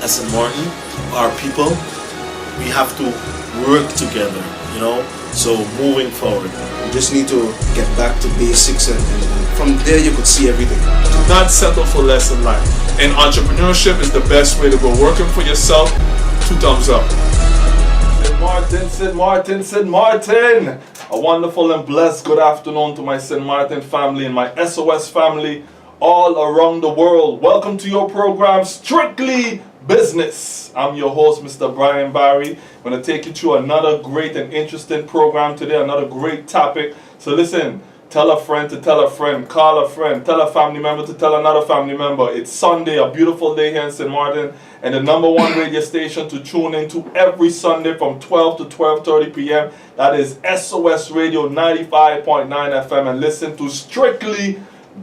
as St. Martin, our people, we have to work together, so moving forward. You just need to get back to basics, and from there you could see everything. Do not settle for less in life. And entrepreneurship is the best way to go. Working for yourself, 2 thumbs up. St. Martin. A wonderful and blessed good afternoon to my St. Martin family and my SOS family all around the world. Welcome to your program, Strictly Business. I'm your host, Mr. Brian Barry. I'm going to take you through another great and interesting program today, another great topic. So listen, tell a friend to tell a friend, call a friend, tell a family member to tell another family member. It's Sunday, a beautiful day here in St. Martin, and the #1 radio station to tune into every Sunday from 12 to 12:30 p.m. That is SOS Radio 95.9 FM, and listen to Strictly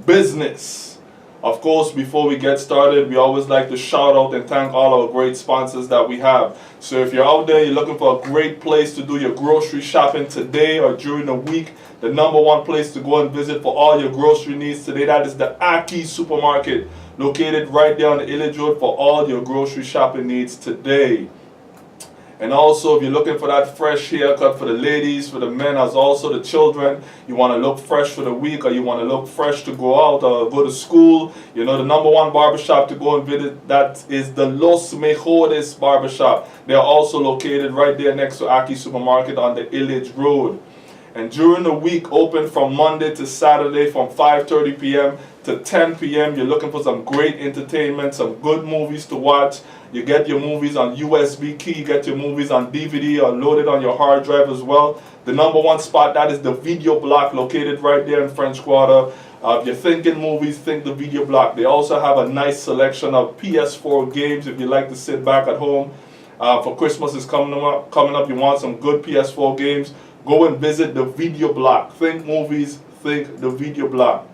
Business. Of course, before we get started, we always like to shout out and thank all our great sponsors that we have. So if you're out there, you're looking for a great place to do your grocery shopping today or during the week, the #1 place to go and visit for all your grocery needs today, that is the Aki Supermarket, located right there on the Illidge Road for all your grocery shopping needs today. And also, if you're looking for that fresh haircut for the ladies, for the men, as also the children, you want to look fresh for the week, or you want to look fresh to go out or go to school, the #1 barbershop to go and visit, that is the Los Mejores Barbershop. They are also located right there next to Aki Supermarket on the Illidge Road. And during the week, open from Monday to Saturday from 5:30 p.m. to 10 p.m. You're looking for some great entertainment, some good movies to watch. You get your movies on USB key, you get your movies on DVD or loaded on your hard drive as well. The #1 spot, that is the Video Block, located right there in French Quarter. If you're thinking movies, think the Video Block. They also have a nice selection of PS4 games if you like to sit back at home. For Christmas is coming up, you want some good PS4 games, go and visit the Video Block. Think movies, think the Video Block.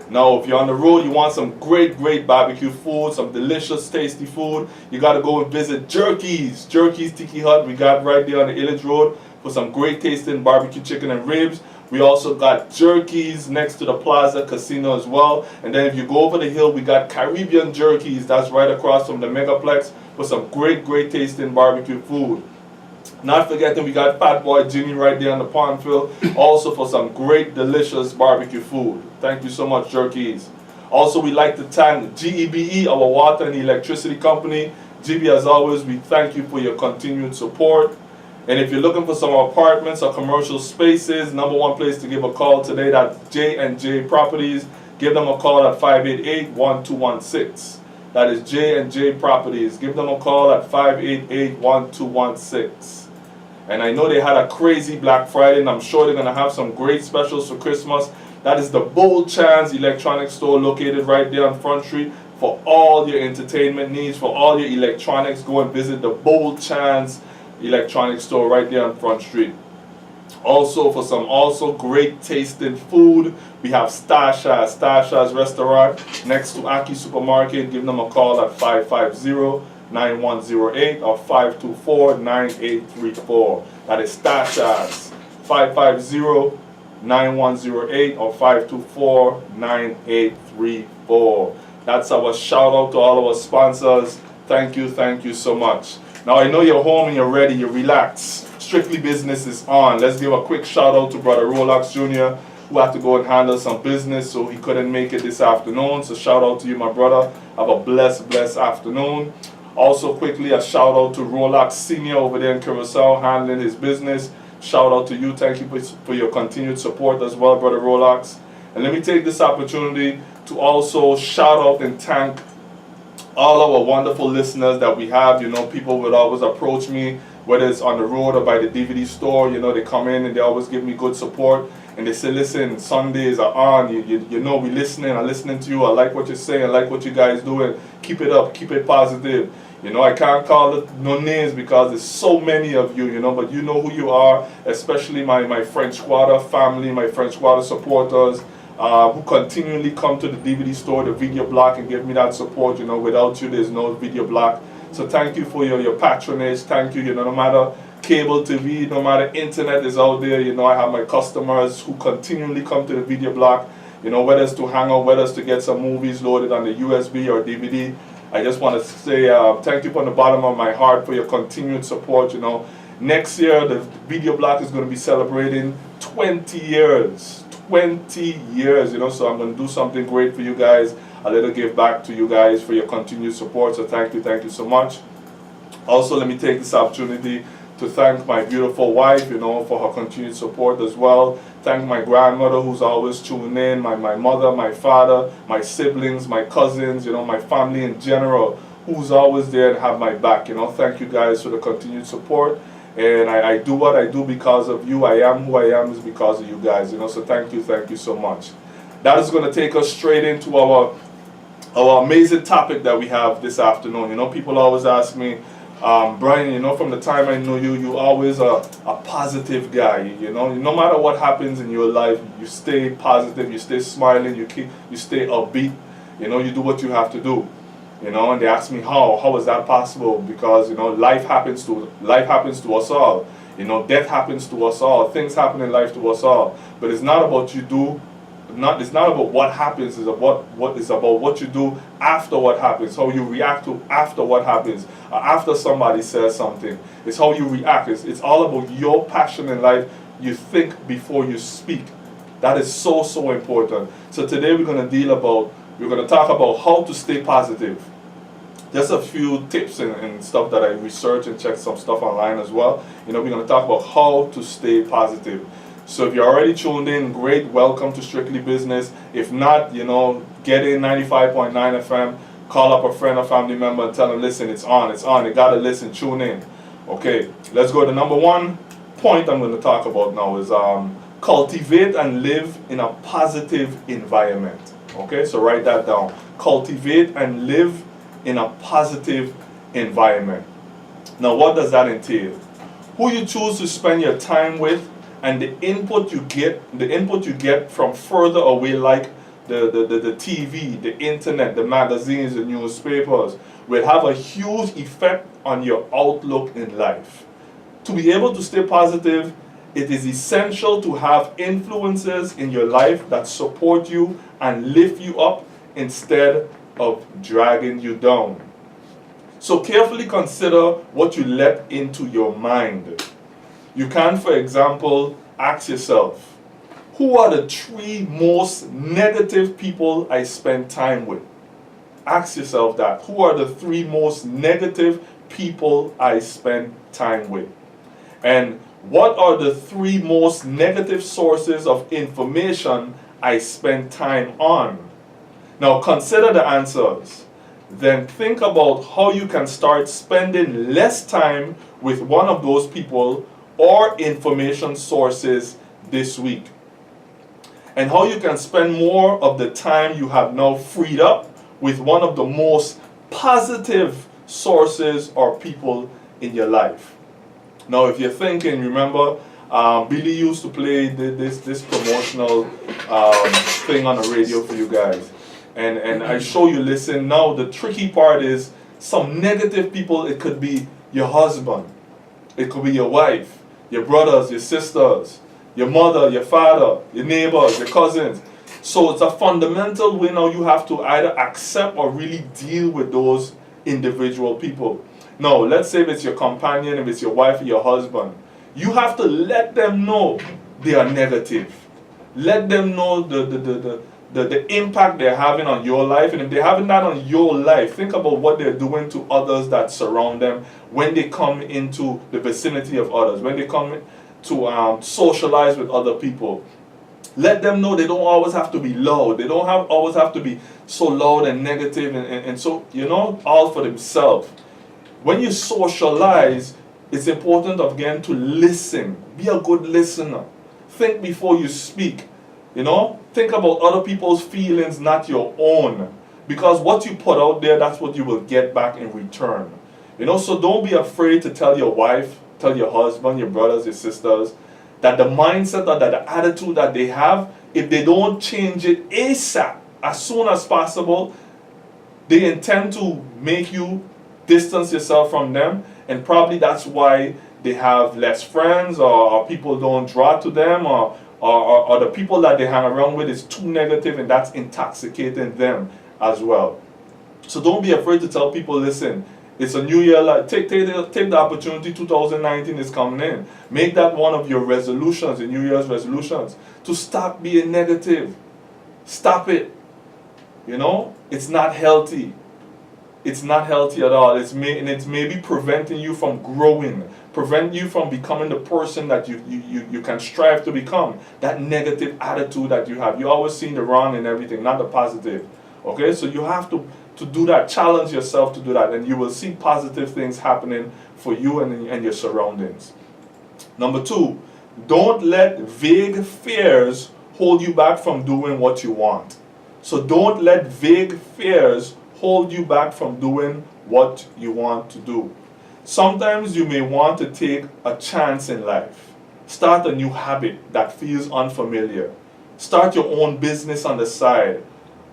Now, if you're on the road, you want some great barbecue food, some delicious, tasty food, you got to go and visit Jerky's Tiki Hut. We got right there on the Illidge Road for some great tasting barbecue chicken and ribs. We also got Jerky's next to the Plaza Casino as well. And then if you go over the hill, we got Caribbean Jerky's. That's right across from the Megaplex for some great tasting barbecue food. Not forgetting, we got Fat Boy Jimmy right there on the Pondville, also for some great, delicious barbecue food. Thank you so much, Jerky's. Also, we'd like to thank GEBE, our water and electricity company. GB, as always, we thank you for your continued support. And if you're looking for some apartments or commercial spaces, #1 place to give a call today, that's J&J Properties. Give them a call at 588-1216. That is J&J Properties. Give them a call at 588-1216. And I know they had a crazy Black Friday, and I'm sure they're going to have some great specials for Christmas. That is the Bold Chance Electronics Store, located right there on Front Street. For all your entertainment needs, for all your electronics, go and visit the Bold Chance Electronics Store right there on Front Street. Also, for some great tasting food, we have Stasha's Restaurant next to Aki Supermarket. Give them a call at 550-9108 or 524-9834. That is Stasha's, 550-9108 or 524-9834. That's our shout out to all our sponsors. Thank you so much. Now I know you're home and you're ready, you're relaxed. Strictly Business is on. Let's give a quick shout out to Brother Rolex Jr., who had to go and handle some business, so he couldn't make it this afternoon. So shout out to you, my brother. Have a blessed afternoon. Also, quickly, a shout out to Rolex Senior over there in Curacao, handling his business. Shout out to you. Thank you for your continued support as well, Brother Rolex. And let me take this opportunity to also shout out and thank all our wonderful listeners that we have. People would always approach me, whether it's on the road or by the DVD store. They come in and they always give me good support. And they say, listen, Sundays are on. We listening. I'm listening to you. I like what you're saying. I like what you guys doing. Keep it up. Keep it positive. I can't call no names because there's so many of you, but you know who you are, especially my French Quarter family, my French Quarter supporters, who continually come to the DVD store, the Video Block, and give me that support. Without you, there's no Video Block. So thank you for your patronage. Thank you. No matter cable TV, no matter internet is out there, I have my customers who continually come to the Video Block, whether it's to hang out, whether it's to get some movies loaded on the USB or DVD. I just want to say thank you from the bottom of my heart for your continued support. You know, next year the Video Block is going to be celebrating 20 years. 20 years, you know, so I'm going to do something great for you guys, a little give back to you guys for your continued support. So thank you so much. Also, let me take this opportunity to thank my beautiful wife, you know, for her continued support as well. Thank my grandmother who's always tuning in, my mother, my father, my siblings, my cousins, you know, my family in general, who's always there and have my back, you know. Thank you guys for the continued support. And I do what I do because of you. I am who I am is because of you guys, you know. So thank you so much. That is going to take us straight into our amazing topic that we have this afternoon. You know, people always ask me, Brian, you know, from the time I know you, you always a positive guy. You know, no matter what happens in your life, you stay positive, you stay smiling, you stay upbeat. You know, you do what you have to do. You know, and they ask me how is that possible? Because, you know, life happens to us all. You know, death happens to us all. Things happen in life to us all. But it's not about it's not about what happens. It's about what you do after what happens. How you react to after what happens. After somebody says something. It's how you react. It's all about your passion in life. You think before you speak. That is so important. So today we're going to talk about how to stay positive. Just a few tips and stuff that I researched and checked some stuff online as well. You know, we're going to talk about how to stay positive. So if you're already tuned in, great, welcome to Strictly Business. If not, you know, get in 95.9 FM, call up a friend or family member and tell them, listen, it's on. You got to listen, tune in. Okay, let's go to number one point I'm going to talk about now is cultivate and live in a positive environment. Okay, so write that down. Cultivate and live in a positive environment. Now, what does that entail? Who you choose to spend your time with and the input you get from further away, like the TV, the internet, the magazines, the newspapers, will have a huge effect on your outlook in life. To be able to stay positive, it is essential to have influences in your life that support you and lift you up instead of dragging you down. So carefully consider what you let into your mind. You can, for example, ask yourself, who are the 3 most negative people I spend time with? Ask yourself that. Who are the 3 most negative people I spend time with? And what are the 3 most negative sources of information I spend time on? Now consider the answers. Then think about how you can start spending less time with one of those people or information sources this week. And how you can spend more of the time you have now freed up with one of the most positive sources or people in your life. Now, if you're thinking, remember, Billy used to play this promotional thing on the radio for you guys. And I show you, listen, now the tricky part is some negative people. It could be your husband. It could be your wife, your brothers, your sisters, your mother, your father, your neighbors, your cousins. So it's a fundamental way now you have to either accept or really deal with those individual people. Now, let's say if it's your companion, if it's your wife or your husband, you have to let them know they are negative. Let them know the impact they're having on your life. And if they're having that on your life, think about what they're doing to others that surround them when they come into the vicinity of others, when they come to socialize with other people. Let them know they don't always have to be loud. They don't always have to be so loud and negative and so, you know, all for themselves. When you socialize, it's important, again, to listen. Be a good listener. Think before you speak. You know, think about other people's feelings, not your own. Because what you put out there, that's what you will get back in return. You know, so don't be afraid to tell your wife, tell your husband, your brothers, your sisters, that the mindset or that the attitude that they have, if they don't change it ASAP, as soon as possible, they intend to make you distance yourself from them, and probably that's why they have less friends, or people don't draw to them, or the people that they hang around with is too negative, and that's intoxicating them as well. So don't be afraid to tell people, listen, it's a new year. Like, take the opportunity. 2019 is coming in. Make that one of your resolutions, the New Year's resolutions, to stop being negative. Stop it. You know, it's not healthy. It's not healthy at all. It's maybe preventing you from growing, prevent you from becoming the person that you can strive to become. That negative attitude that you have. You always see the wrong in everything, not the positive. Okay, so you have to do that. Challenge yourself to do that, and you will see positive things happening for you and your surroundings. Number 2, don't let vague fears hold you back from doing what you want. So don't let vague fears hold you back from doing what you want to do. Sometimes you may want to take a chance in life. Start a new habit that feels unfamiliar. Start your own business on the side.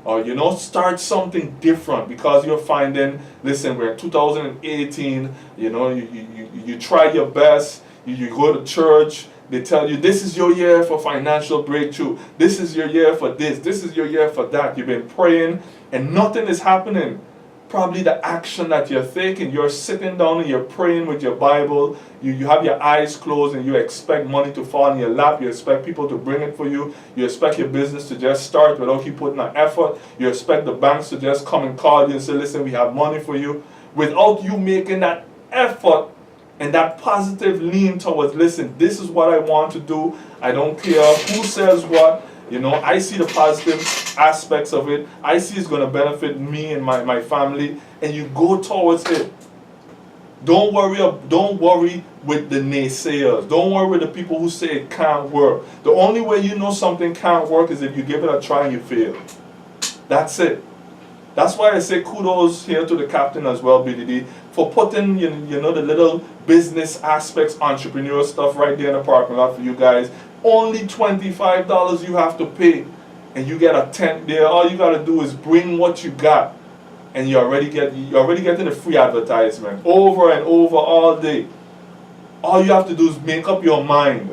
Or, start something different, because you're finding, listen, we're in 2018, you try your best, you go to church, they tell you this is your year for financial breakthrough, this is your year for this is your year for that. You've been praying and nothing is happening. Probably the action that you're taking, you're sitting down and you're praying with your Bible, you have your eyes closed and you expect money to fall in your lap, you expect people to bring it for you, you expect your business to just start without you putting an effort, you expect the banks to just come and call you and say, listen, we have money for you, without you making that effort and that positive lean towards, listen, this is what I want to do, I don't care who says what. I see the positive aspects of it. I see it's going to benefit me and my family. And you go towards it. Don't worry with the naysayers. Don't worry with the people who say it can't work. The only way you know something can't work is if you give it a try and you fail. That's it. That's why I say kudos here to the captain as well, BDD, for putting the little business aspects, entrepreneur stuff right there in the parking lot for you guys. Only $25 you have to pay, and you get a tent there. All you gotta do is bring what you got, and you're already getting a free advertisement over and over all day. All you have to do is make up your mind.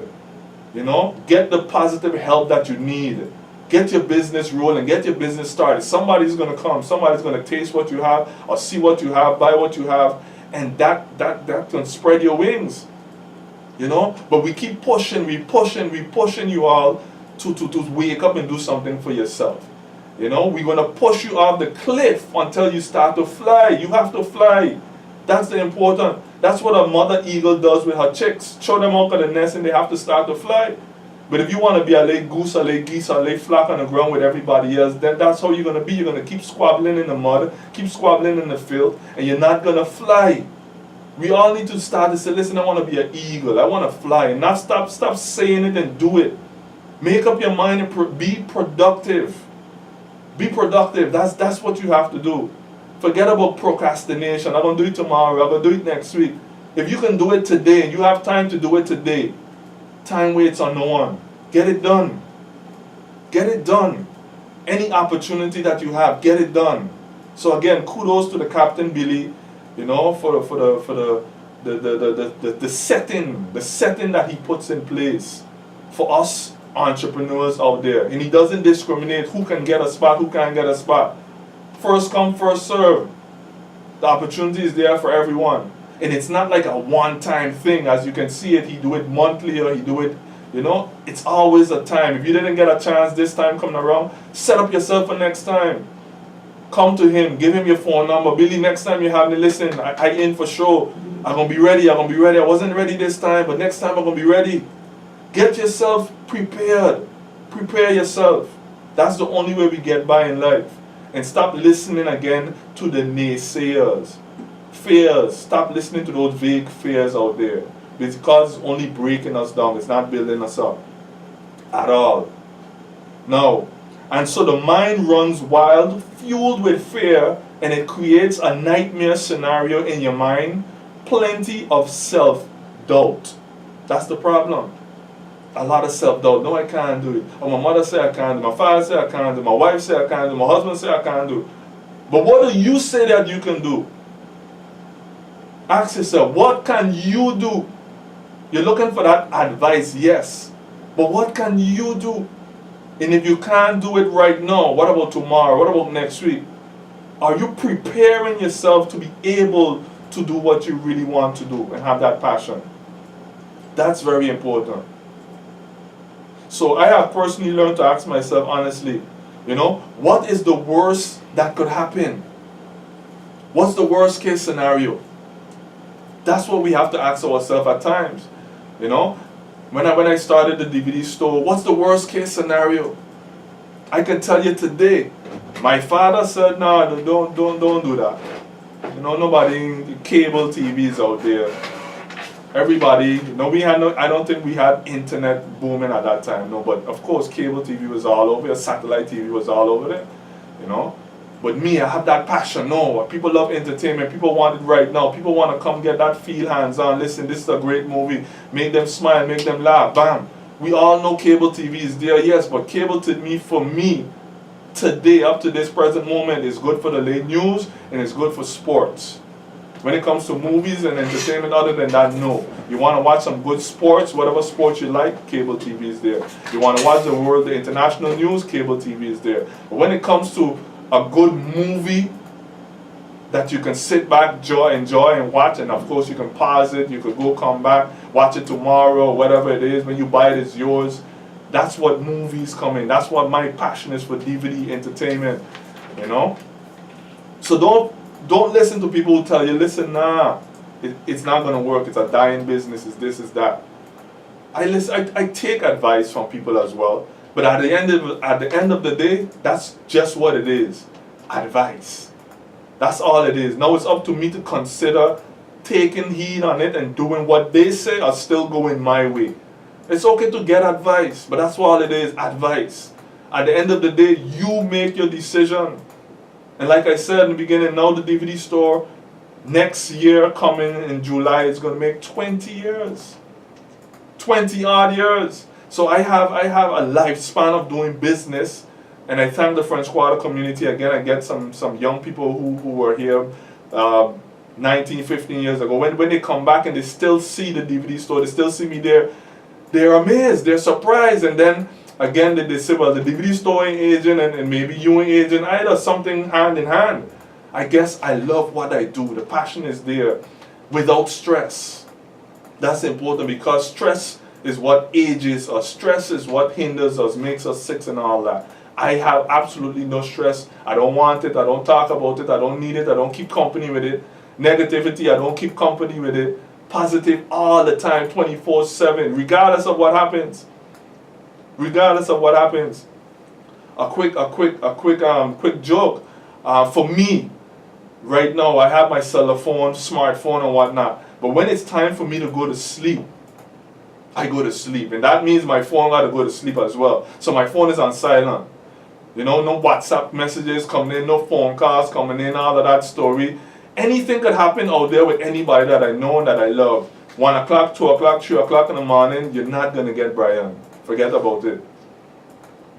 Get the positive help that you need. Get your business rolling. Get your business started. Somebody's gonna come. Somebody's gonna taste what you have, or see what you have, buy what you have, and that can spread your wings. But we keep pushing you all to wake up and do something for yourself. We're going to push you off the cliff until you start to fly. You have to fly. That's the important. That's what a mother eagle does with her chicks. Throw them out of the nest and they have to start to fly. But if you want to be a lay goose, a lay geese, or lay flock on the ground with everybody else, then that's how you're going to be. You're going to keep squabbling in the mud, keep squabbling in the field, and you're not going to fly. We all need to start to say, listen, I want to be an eagle. I want to fly. And not stop saying it and do it. Make up your mind and be productive. Be productive. That's what you have to do. Forget about procrastination. I'm going to do it tomorrow. I'm going to do it next week. If you can do it today and you have time to do it today, time waits on no one. Get it done. Get it done. Any opportunity that you have, get it done. So again, kudos to the Captain Billy. For the setting that he puts in place for us entrepreneurs out there. And he doesn't discriminate who can get a spot, who can't get a spot. First come, first serve. The opportunity is there for everyone. And it's not like a one-time thing. As you can see it, he do it monthly or he do it, it's always a time. If you didn't get a chance this time coming around, set up yourself for next time. Come to him, give him your phone number. Billy, next time you have me, listen, I in for sure. I'm going to be ready. I wasn't ready this time, but next time I'm going to be ready. Get yourself prepared. Prepare yourself. That's the only way we get by in life. And stop listening again to the naysayers. Fears. Stop listening to those vague fears out there. Because it's only breaking us down. It's not building us up. At all. No. And so the mind runs wild, fueled with fear, and it creates a nightmare scenario in your mind. Plenty of self-doubt. That's the problem. A lot of self-doubt. No, I can't do it. Or my mother said I can't do it. My father said I can't do it. My wife said I can't do it. My husband said I can't do it. But what do you say that you can do? Ask yourself, what can you do? You're looking for that advice, yes. But what can you do? And if you can't do it right now, what about tomorrow? What about next week? Are you preparing yourself to be able to do what you really want to do and have that passion? That's very important. So I have personally learned to ask myself honestly, what is the worst that could happen? What's the worst case scenario? That's what we have to ask ourselves at times. When I started the DVD store, what's the worst case scenario? I can tell you today, my father said, no, don't do that. Nobody, cable TVs out there. Everybody, I don't think we had internet booming at that time, no, but of course cable TV was all over, satellite TV was all over there, But me, I have that passion. No, people love entertainment. People want it right now. People want to come get that feel hands-on. Listen, this is a great movie. Make them smile, make them laugh. Bam. We all know cable TV is there, yes, but cable TV for me, today, up to this present moment, is good for the late news and it's good for sports. When it comes to movies and entertainment, other than that, no. You want to watch some good sports, whatever sports you like, cable TV is there. You want to watch the international news, cable TV is there. But when it comes to a good movie that you can sit back, enjoy and watch, and of course you can pause it, you could go come back, watch it tomorrow, or whatever it is, when you buy it, it's yours. That's what movies come in. That's what my passion is for DVD entertainment, So don't listen to people who tell you, listen, it's not going to work, it's a dying business, it's this, it's that. I take advice from people as well. But at the end of the day, that's just what it is. Advice. That's all it is. Now it's up to me to consider taking heed on it and doing what they say or still going my way. It's okay to get advice, but that's all it is, advice. At the end of the day, you make your decision. And like I said in the beginning, now the DVD store, next year coming in July, is going to make 20 years. 20 odd years. So I have a lifespan of doing business, and I thank the French Quarter community again. I get some young people who were here 19, 15 years ago. When they come back and they still see the DVD store, they still see me there, they're amazed, they're surprised. And then again they say, well, the DVD store ain't aging and maybe you ain't aging either, something hand in hand. I guess I love what I do. The passion is there without stress. That's important because stress is what ages us. Stress is what hinders us, makes us sick and all that. I have absolutely no stress. I don't want it. I don't talk about it. I don't need it. I don't keep company with it. Negativity, I don't keep company with it. Positive all the time, 24/7, regardless of what happens. Regardless of what happens. A quick joke. For me, right now, I have my cell phone, smartphone, and whatnot. But when it's time for me to go to sleep, I go to sleep, and that means my phone got to go to sleep as well. So my phone is on silent. No WhatsApp messages coming in, no phone calls coming in, all of that story. Anything could happen out there with anybody that I know and that I love. 1 o'clock, 2 o'clock, 3 o'clock in the morning, you're not going to get Brian. Forget about it.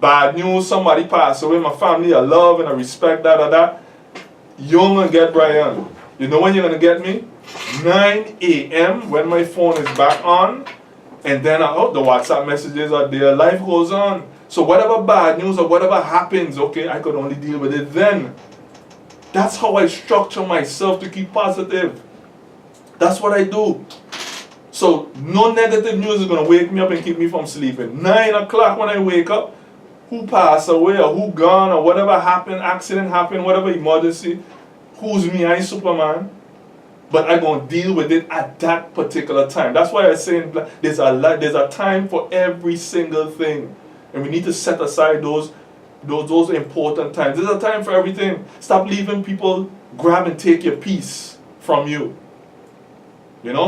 Bad news, somebody passed away, my family, I love and I respect that. You're going to get Brian. You know when you're going to get me? 9 a.m. when my phone is back on. And then the WhatsApp messages are there. Life goes on. So whatever bad news or whatever happens, okay, I could only deal with it then. That's how I structure myself to keep positive. That's what I do. So no negative news is going to wake me up and keep me from sleeping. 9 o'clock when I wake up, who passed away or who gone or whatever happened, accident happened, whatever emergency, who's me? I ain't Superman. But I'm going to deal with it at that particular time. That's why I say there's a time for every single thing. And we need to set aside those important times. There's a time for everything. Stop leaving people grab and take your peace from you.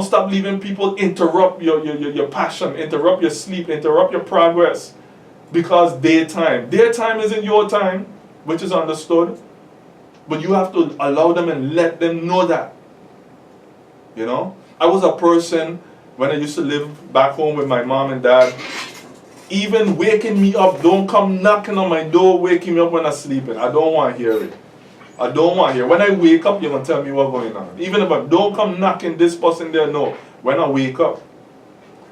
Stop leaving people interrupt your passion, interrupt your sleep, interrupt your progress. Because their time isn't your time, which is understood. But you have to allow them and let them know that. I was a person, when I used to live back home with my mom and dad, even waking me up, don't come knocking on my door, waking me up when I'm sleeping. I don't want to hear it. I don't want to hear it. When I wake up, you're going to tell me what's going on. Even if I don't come knocking this person there, no. When I wake up.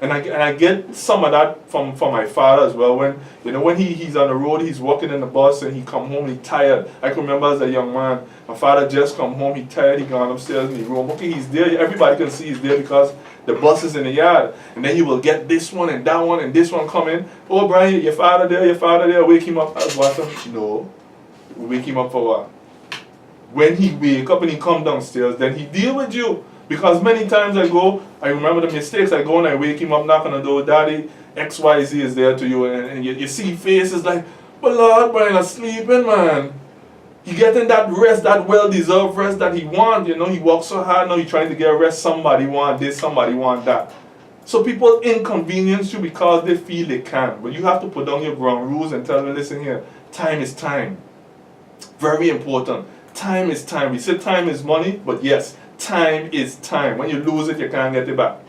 And I get some of that from my father as well. When when he's on the road, he's walking in the bus and he come home, he tired. I can remember as a young man, my father just come home, he tired, he gone upstairs in the room. Okay, he's there, everybody can see he's there because the bus is in the yard. And then you will get this one and that one and this one coming. Oh, Brian, your father there, wake him up. I was watching. No. We wake him up for what? When he wake up and he come downstairs, then he deal with you. Because many times I remember the mistakes, I go and I wake him up, knock on the door, Daddy, XYZ is there to you, and you see faces like, but Lord, Brian, I'm sleeping, man. He getting that rest, that well-deserved rest that he want, he works so hard, now he's trying to get rest, somebody want this, somebody want that. So people inconvenience you because they feel they can, but you have to put down your ground rules and tell them, listen here, time is time. Very important. Time is time. We say time is money, but yes, time is time. When you lose it, you can't get it back.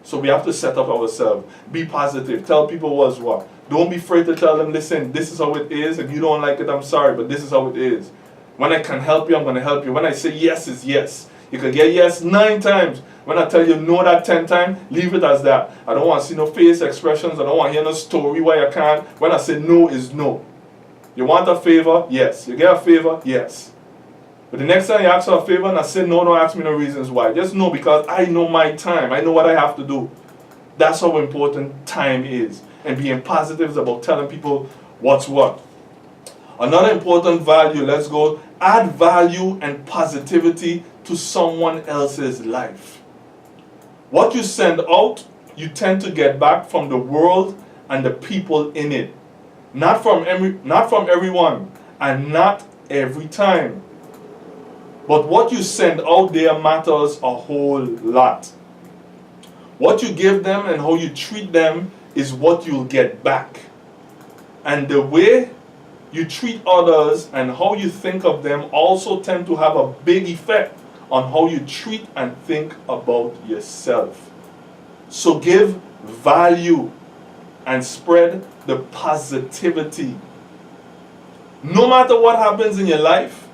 So we have to set up ourselves. Be positive. Tell people what's what. Don't be afraid to tell them, listen, this is how it is. If you don't like it, I'm sorry, but this is how it is. When I can help you, I'm going to help you. When I say yes is yes. You can get yes 9 times. When I tell you no that 10 times, leave it as that. I don't want to see no face expressions. I don't want to hear no story why you can't. When I say no is no. You want a favor? Yes. You get a favor? Yes. But the next time you ask for a favor and I say no, don't ask me no reasons why. Just know because I know my time. I know what I have to do. That's how important time is. And being positive is about telling people what's what. Another important value, let's go, add value and positivity to someone else's life. What you send out, you tend to get back from the world and the people in it. Not from everyone, and not every time. But what you send out there matters a whole lot. What you give them and how you treat them is what you'll get back. And the way you treat others and how you think of them also tend to have a big effect on how you treat and think about yourself. So give value and spread the positivity. No matter what happens in your life,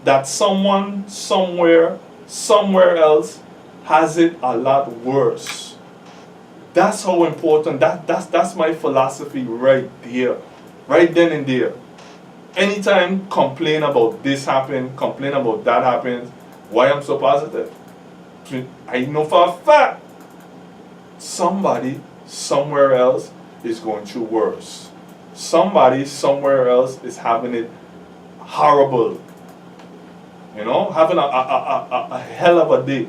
that someone, somewhere else has it a lot worse. That's how important, that's my philosophy right there. Right then and there. Anytime complain about this happened, complain about that happened, why I'm so positive? I know for a fact somebody somewhere else is going through worse. Somebody somewhere else is having it horrible. Having a hell of a day.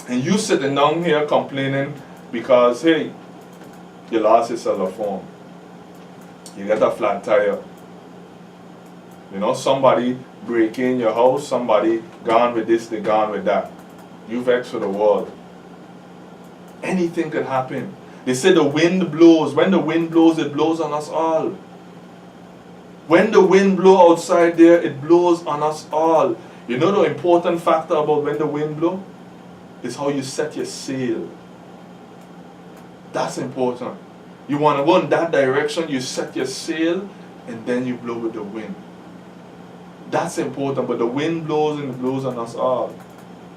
And you sitting down here complaining because, hey, you lost your cell phone. You get a flat tire. Somebody break in your house, somebody gone with this, they gone with that. You vex for the world. Anything could happen. They say the wind blows. When the wind blows, it blows on us all. When the wind blows outside there, it blows on us all. You know the important factor about when the wind blows? Is how you set your sail. That's important. You want to go in that direction, you set your sail, and then you blow with the wind. That's important, but the wind blows and it blows on us all.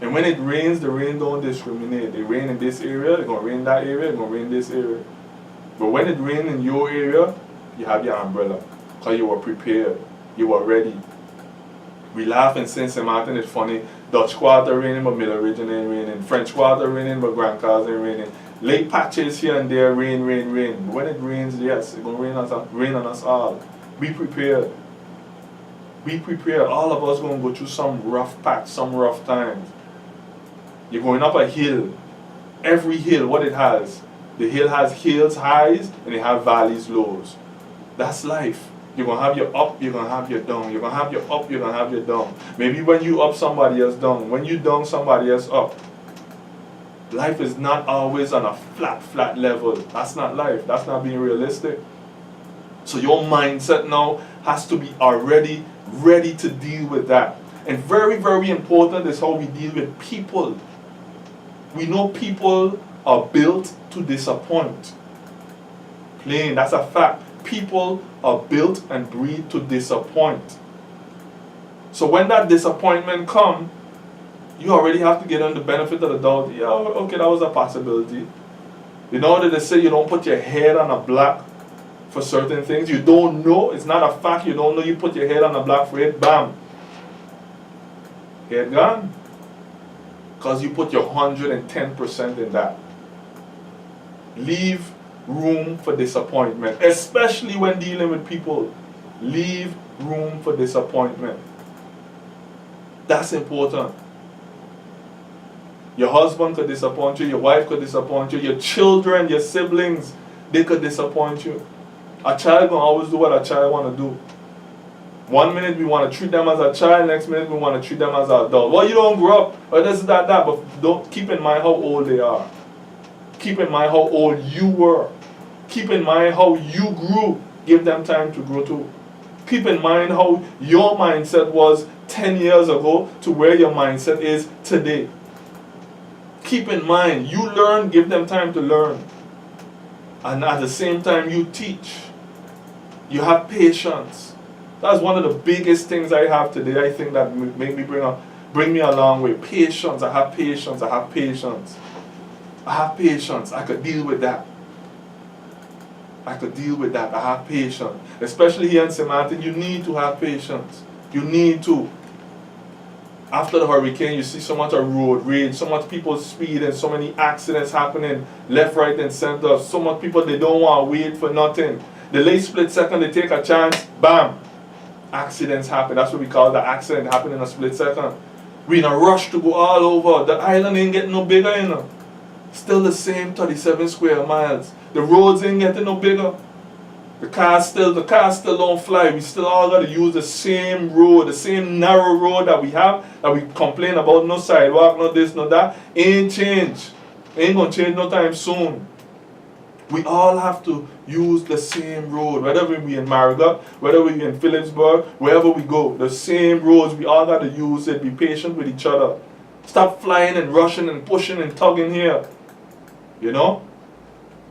And when it rains, the rain don't discriminate. It rain in this area, it's going to rain in that area, it's going to rain in this area. But when it rains in your area, you have your umbrella. Because you were prepared. You were ready. We laugh in St. Martin, it's funny. Dutch Quarter raining, but Middle Region ain't raining. French Quarter raining, but Grand Cars ain't raining. Lake patches here and there, rain. When it rains, yes, it's going to rain on us all. Be prepared. Be prepared. All of us going to go through some rough patch, some rough times. You're going up a hill. Every hill, what it has. The hill has hills, highs, and it has valleys, lows. That's life. You're going to have your up, you're going to have your down. You're going to have your up, you're going to have your down. Maybe when you up, somebody else down. When you down, somebody else up. Life is not always on a flat level. That's not life. That's not being realistic. So your mindset now has to be already ready to deal with that. And very, very important is how we deal with people. We know people are built to disappoint. Plain, that's a fact. People are built and breed to disappoint. So when that disappointment comes, You already have to give them the benefit of the doubt. Yeah, okay, that was a possibility. You know that they say you don't put your head on a block for certain things. You don't know. It's not a fact. You don't know. You put your head on a block for it. Bam. Head gone. Because you put your 110% in that. Leave room for disappointment. Especially when dealing with people. Leave room for disappointment. That's important. Your husband could disappoint you, your wife could disappoint you, your children, your siblings, they could disappoint you. A child will always do what a child want to do. One minute we want to treat them as a child, next minute we want to treat them as an adult. Well, you don't grow up, or this, that, but don't keep in mind how old they are. Keep in mind how old you were. Keep in mind how you grew. Give them time to grow too. Keep in mind how your mindset was 10 years ago to where your mindset is today. Keep in mind, you learn, give them time to learn. And at the same time, you teach. You have patience. That's one of the biggest things I have today. I think that make me bring me a long way. Patience. I have patience. I have patience. I have patience. I could deal with that. I could deal with that. I have patience. Especially here in St. Martin, you need to have patience. You need to. After the hurricane, you see so much of road rage, so much people speeding, so many accidents happening left, right, and center. So much people, they don't want to wait for nothing. The late split second, they take a chance, bam, accidents happen. That's what we call the accident happen in a split second. We in a rush to go all over. The island ain't getting no bigger, you know. Still the same 37 square miles. The roads ain't getting no bigger. The cars still don't fly. We still all got to use the same road, the same narrow road that we have, that we complain about, no sidewalk, no this, no that. Ain't change. Ain't gonna change no time soon. We all have to use the same road, whether we in Marigot, whether we in Phillipsburg, wherever we go. The same roads, we all got to use it. Be patient with each other. Stop flying and rushing and pushing and tugging here. You know?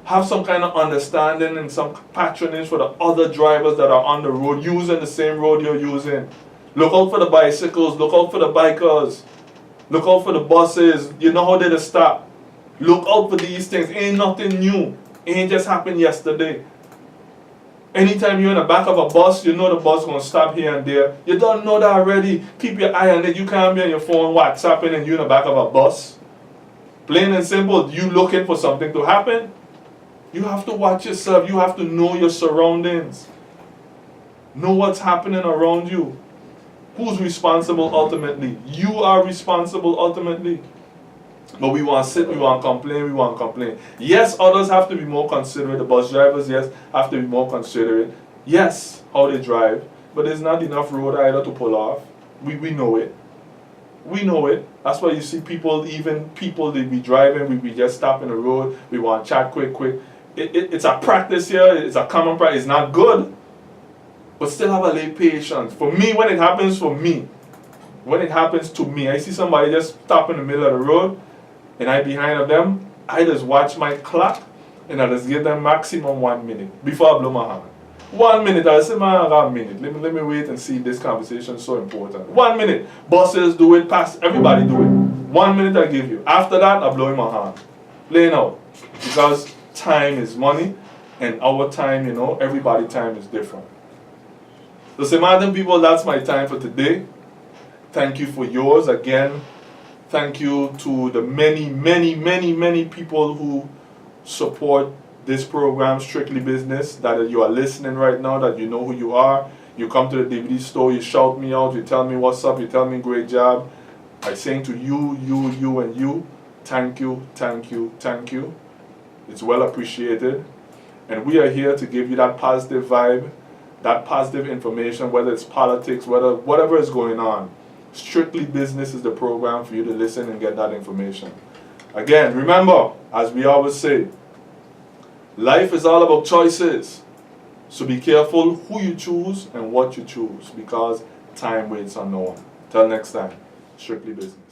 Have some kind of understanding and some patronage for the other drivers that are on the road using the same road you're using. Look out for the bicycles. Look out for the bikers. Look out for the buses. You know how they to stop. Look out for these things. Ain't nothing new. Ain't just happened yesterday. Anytime you're in the back of a bus, you know the bus going to stop here and there. You don't know that already. Keep your eye on it. You can't be on your phone WhatsApping and you're in the back of a bus. Plain and simple. You looking for something to happen. You have to watch yourself. You have to know your surroundings. Know what's happening around you. Who's responsible ultimately? You are responsible ultimately. But we want to sit, we want to complain, Yes, others have to be more considerate. The bus drivers, yes, have to be more considerate. Yes, how they drive. But there's not enough road either to pull off. We know it. We know it. That's why you see people, they be driving, we just stop in the road, we want to chat quick. It's a practice here, it's a common practice. It's not good, but still have a little patience. For me, when it happens to me, I see somebody just stop in the middle of the road, and I behind of them, I just watch my clock, and I just give them maximum 1 minute before I blow my hand. 1 minute, I say, man, I got a minute. Let me wait and see if this conversation is so important. 1 minute. Bosses do it, everybody do it. 1 minute I give you. After that, I blow in my hand. Plain out. Because time is money, and our time, you know, everybody's time is different. So, St. Martin people, that's my time for today. Thank you for yours again. Thank you to the many people who support this program, Strictly Business, that you are listening right now, that you know who you are. You come to the DVD store, you shout me out, you tell me what's up, you tell me great job. I saying to you, and you, thank you. It's well appreciated. And we are here to give you that positive vibe, that positive information, whether it's politics, whatever is going on. Strictly Business is the program for you to listen and get that information. Again, remember, as we always say, life is all about choices. So be careful who you choose and what you choose, because time waits on no one. Till next time, Strictly Business.